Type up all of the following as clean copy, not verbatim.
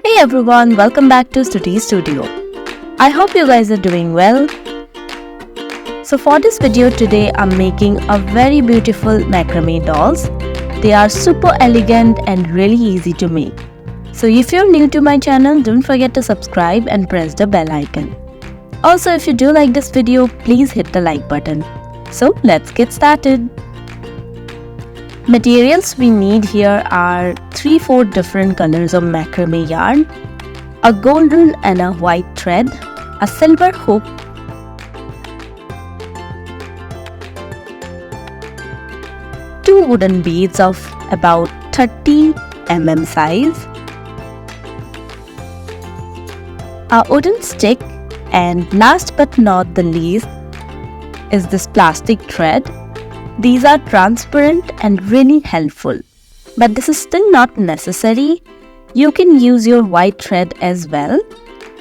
Hey everyone, welcome back to Stuti Studio. I hope you guys are doing well. So for this video today, I'm making a very beautiful macrame dolls. They are super elegant and really easy to make. So if you're new to my channel, don't forget to subscribe and press the bell icon. Also, if you do like this video, please hit the like button. So let's get started. Materials we need here are 3-4 different colors of macrame yarn, a golden and a white thread, a silver hook, two wooden beads of about 30 mm size, a wooden stick, and last but not the least is this plastic thread. These are transparent and really helpful. But this is still not necessary. You can use your white thread as well.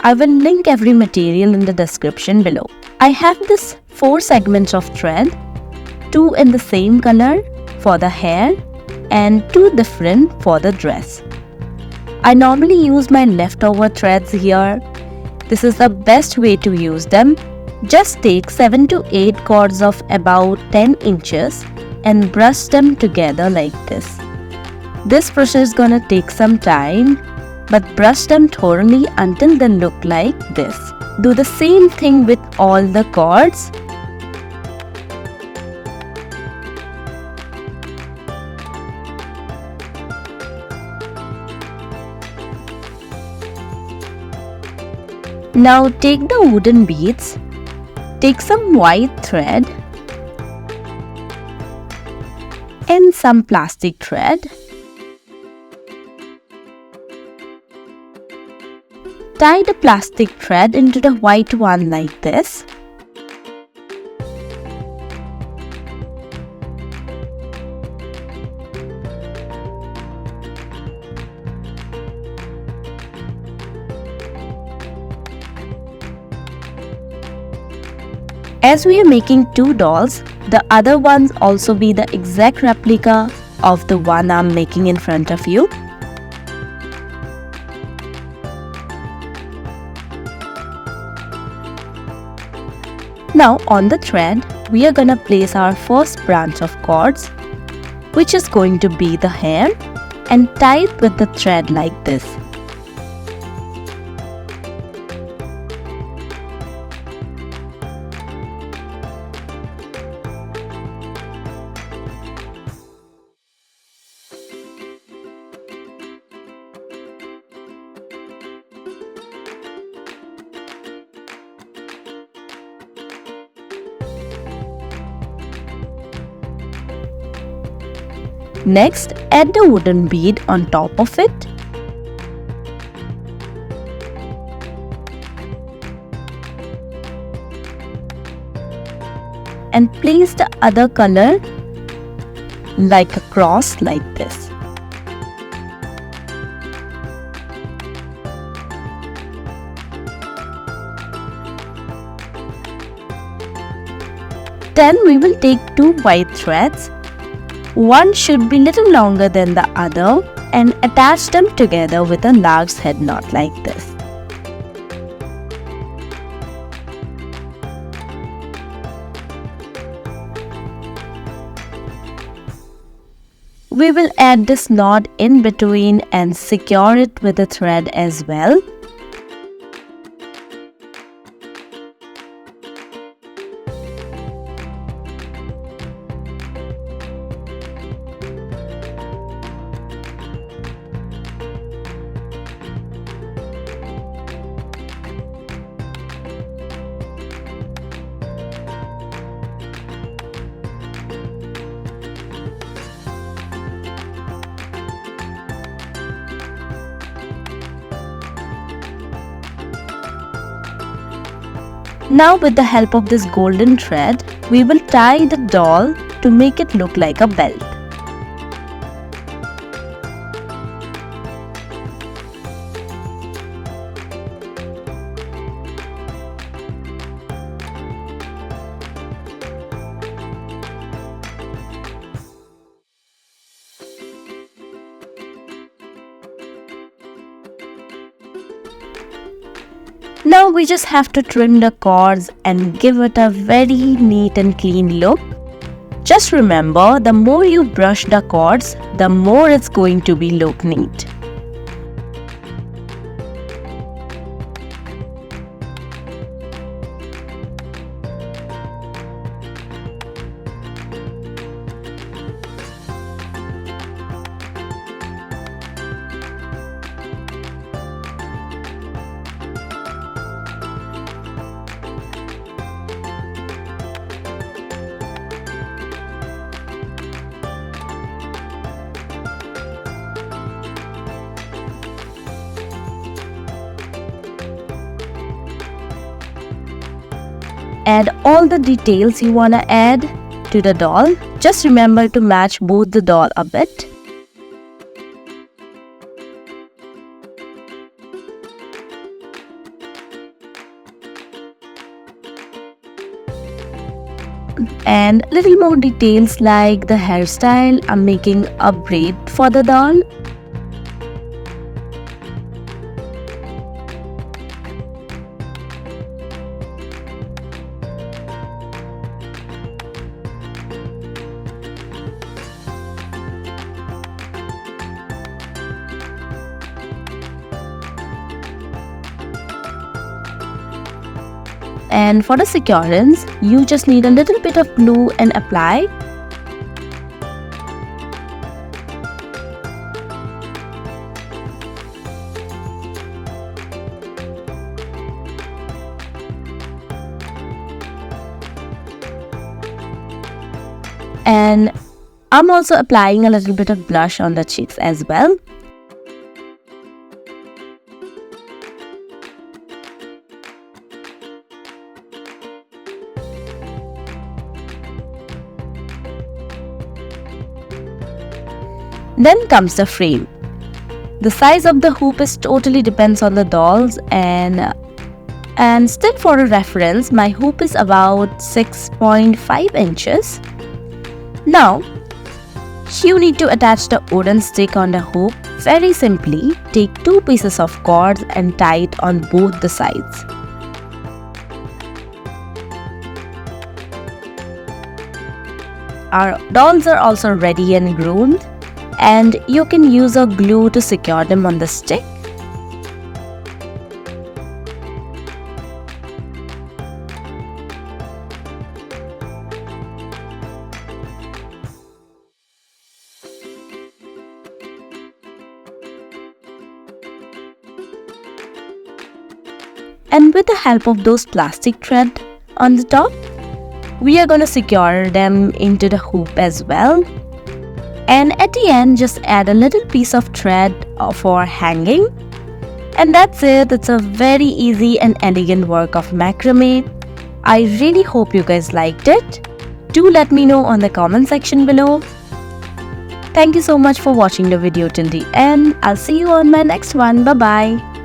I will link every material in the description below. I have this 4 segments of thread, 2 in the same color for the hair and 2 different for the dress. I normally use my leftover threads here. This is the best way to use them. Just take 7 to 8 cords of about 10 inches and brush them together like this. This process is gonna take some time, but brush them thoroughly until they look like this. Do the same thing with all the cords. Now take the wooden beads. Take some white thread and some plastic thread. Tie the plastic thread into the white one like this. As we are making 2 dolls, the other ones also be the exact replica of the one I'm making in front of you. Now on the thread, we are gonna place our first branch of cords, which is going to be the hair, and tie it with the thread like this. Next, add the wooden bead on top of it. And place the other color like a cross like this. Then we will take 2 white threads. One should be little longer than the other and attach them together with a large head knot like this. We will add this knot in between and secure it with a thread as well. Now with the help of this golden thread, we will tie the doll to make it look like a belt. Now we just have to trim the cords and give it a very neat and clean look. Just remember, the more you brush the cords, the more it's going to be look neat. Add all the details you want to add to the doll. Just remember to match both the doll a bit. And little more details like the hairstyle. I'm making a braid for the doll. And for the securance, you just need a little bit of glue and apply. And I'm also applying a little bit of blush on the cheeks as well. Then comes the frame. The size of the hoop is totally depends on the dolls, and still for a reference, my hoop is about 6.5 inches. Now, you need to attach the wooden stick on the hoop. Very simply, take 2 pieces of cords and tie it on both the sides. Our dolls are also ready and groomed, and you can use a glue to secure them on the stick. And with the help of those plastic thread on the top, we are going to secure them into the hoop as well. And at the end, just add a little piece of thread for hanging. And that's it. It's a very easy and elegant work of macrame. I really hope you guys liked it. Do let me know on the comment section below. Thank you so much for watching the video till the end. I'll see you on my next one. Bye bye.